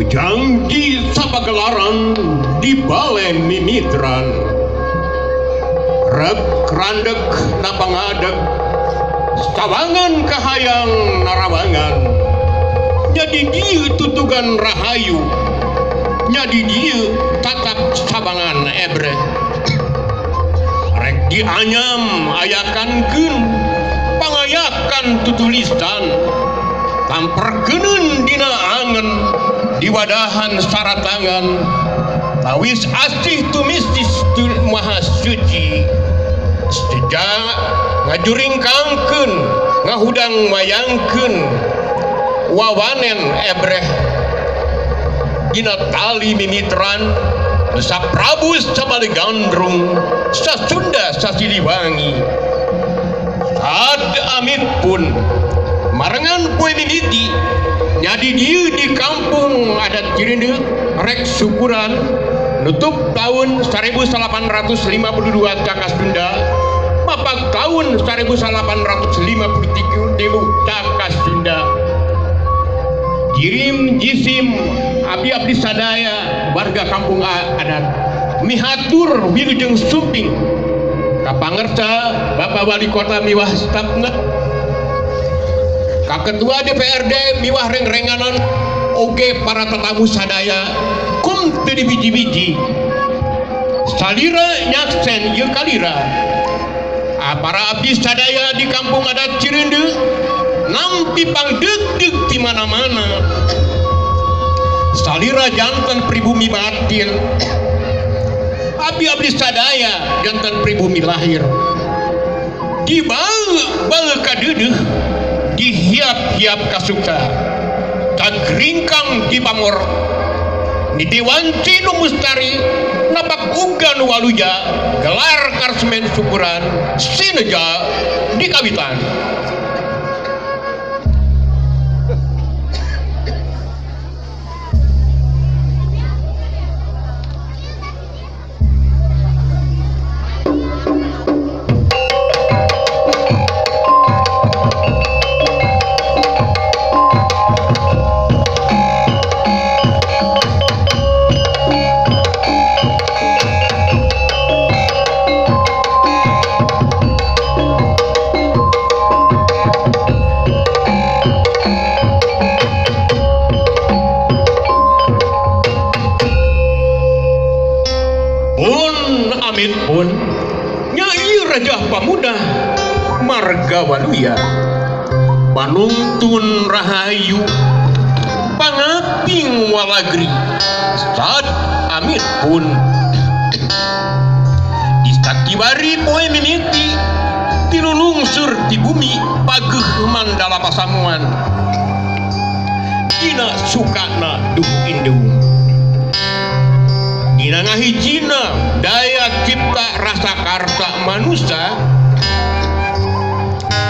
Janji sabagelaran di bale mimitran rek randek napangadeg sawangan kahayang narawangan jadi dieu tutugan rahayu jadi dieu tatap sabangan ebre rek dianyam ayakankeun pangayakan tutulisan tamperkeun dina angen di wadahan saratangan tawis asih tumistis tu maha suci sejak ngajuringkangkeun ngahudang mayangkeun wawanen ebreh dina tali mimitran sa Prabu sabali gandrung sa Sunda sa Siliwangi sad amit pun marengan poe mimiti jadi dia di kampung adat Cirende rek syukuran nutup tahun 1852 Caka Sunda mapak tahun 1853 Dewu Caka Sunda kirim jisim abdi-abdi sadaya warga kampung adat mihatur wilujeng suping kapangersa Bapak Wali Kota miwah stafna Ketua DPRD miwah reng-renganan oge para tetamu sadaya kum teu biji-biji salira nyaksen ieu kalira para abdi sadaya di kampung adat Cirende nampi pangdeug-deug di mana-mana salira janten pribumi batin abdi-abdi sadaya janten pribumi lahir di bal kadeudeung dihiap-hiap kasuksa kagringkang di pamor di diwanci nu mustari napak ugan waluja gelar karsmen syukuran sineja di kawitan Pamuda marga waluya panuntun rahayu pangaping walagri sad amit pun distakibari poe mimiti tinulungsur di bumi pageuh mandala pasamuan dina sukana duh indung dina ngahijina daya cipta rasa karsa manusia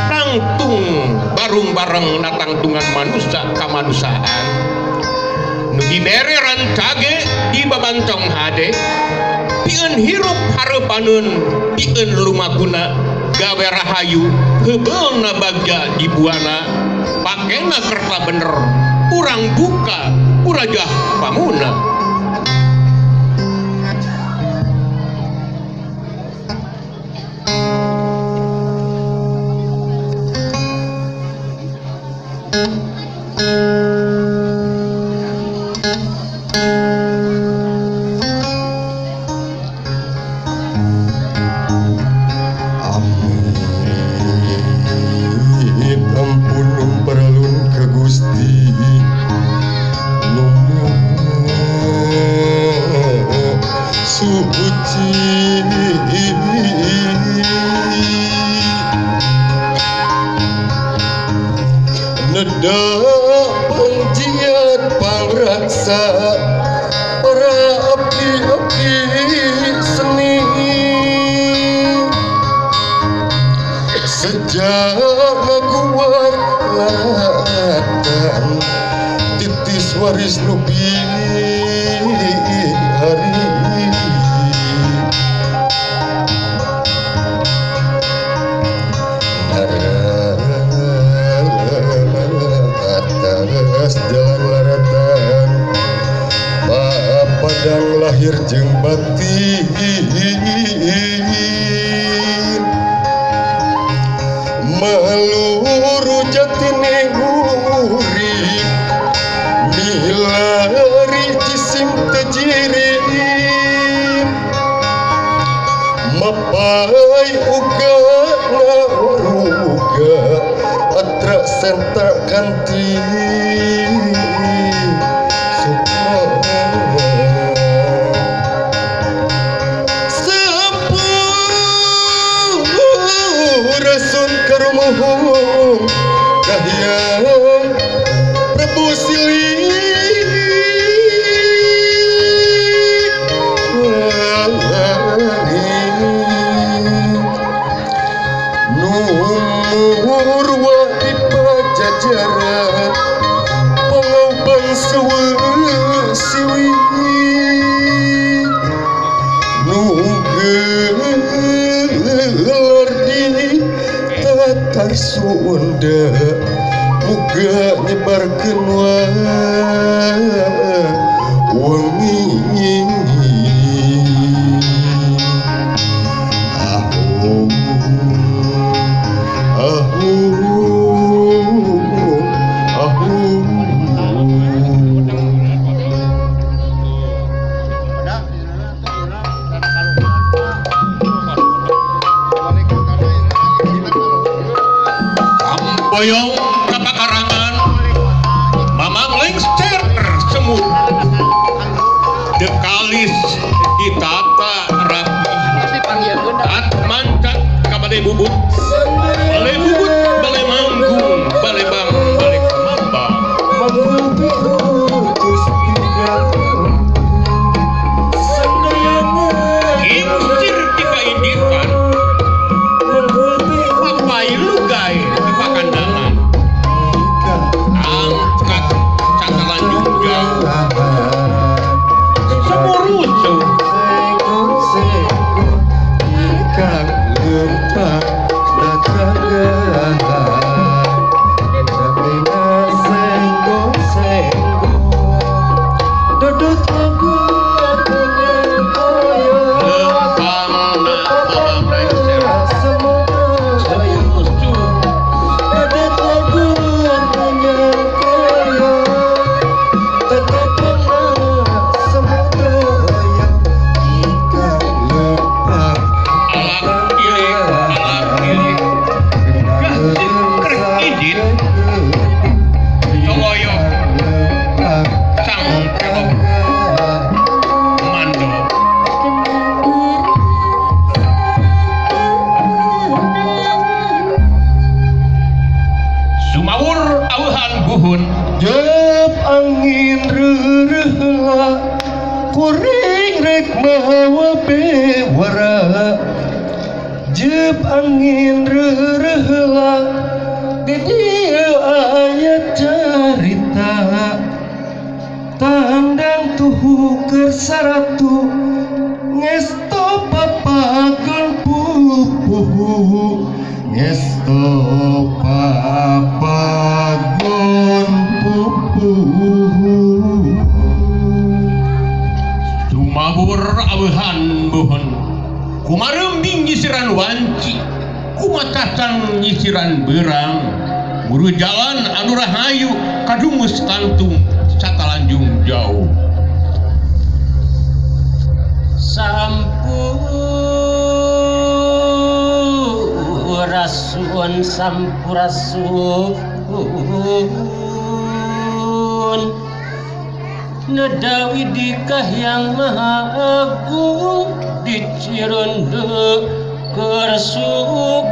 tangtung bareng-bareng natangtungan manusia kamanusaan nu dibere rancage di babancong hade pieun hirup hareupaneun pieun lumaguna gawe rahayu heubeulna bagja di buana pakena kerta bener urang buka urajah pamuna waris nubi hari atas jalan laratan lahir jeung batin maluru jatine urip milari jisim tejirim mapai uga ngaruga atra senta kanti Rasun karumuhung kahiyang Prabu Silik Numur wadi pajajaran Pangauban siwi Tatar Sunda muga nyebarkeun wangi boyong kapakarangan mamang lengser semut dekalis ditata rapi atmancat kabade bubut balai bubut balai manggung balai bang balai kemambang insir dikaindikan papai lugai di pakandalan angkat catalan juga semurucu ikan lempak dodot lagu Jep angin rerehla kuring rek mawa bewara Jep angin rerehla di dia ayat carita tandang tuhu kersaratu ngesto papagon pupuhu ngesto papagon Sumawur awehan buhon kumarembing nyisiran wanci kumatasan nyisiran berang guru jalan anu rahayu kadumus kantung satalanjung jauh sampurasun nedawi di kahyang maha agung di Cironde kersyukuran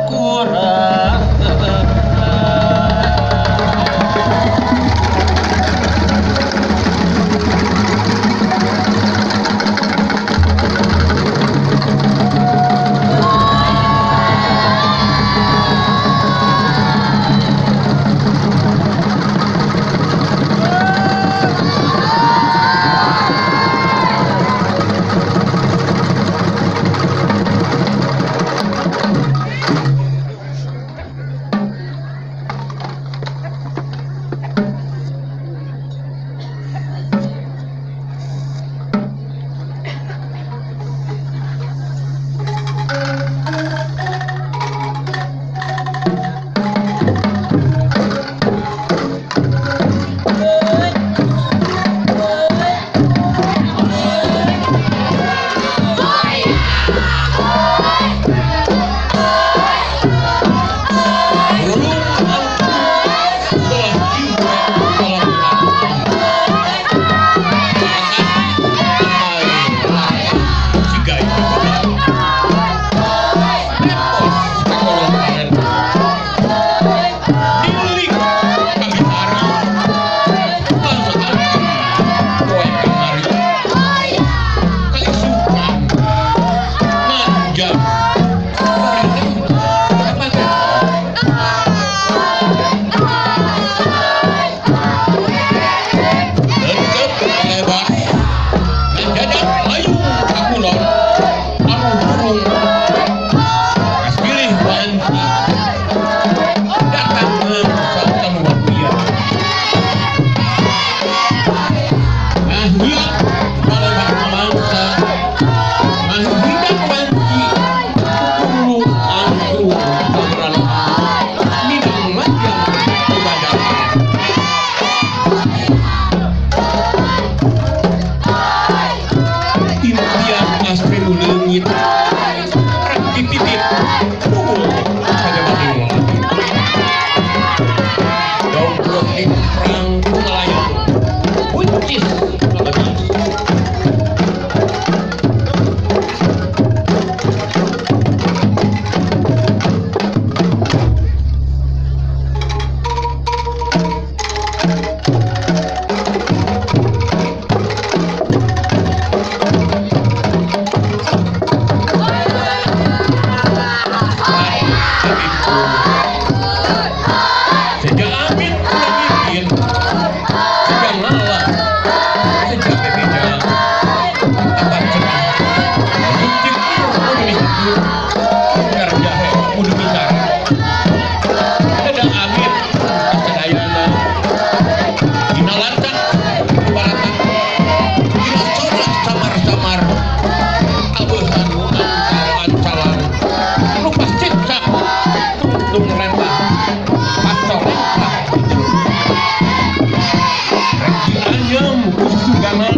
sungganan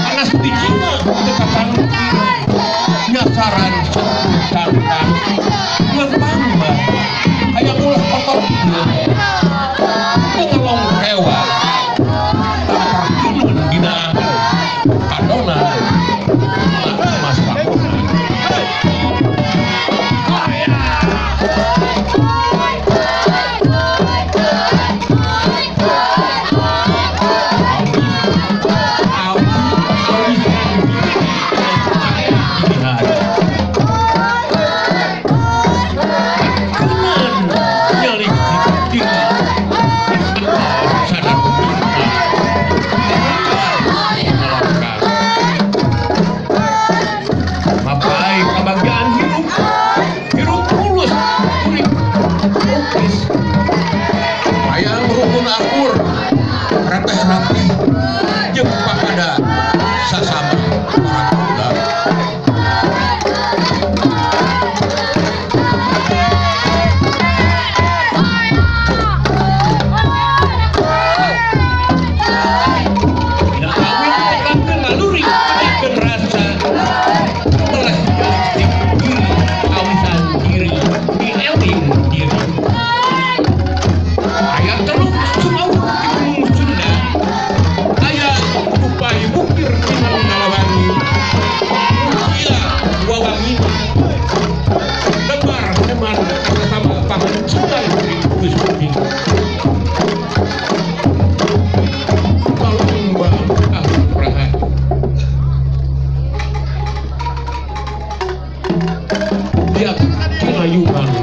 anas bijina dekatan nyasaran tangkang ngepamba aya ulah kotor ngelong hewan tampar kinun dina kadona mas pakuna rapi jeung papada sasama orang muda dina awit tekankeun naluri penyakeun rasa telah jalistik diri awisan diri dieling diri aya teluk Sumawur bukir tinggal ngalawangi iya wawangi lebar teman sama pangan sudah di kuis-kuis kalau mbak praha dia kinayuhan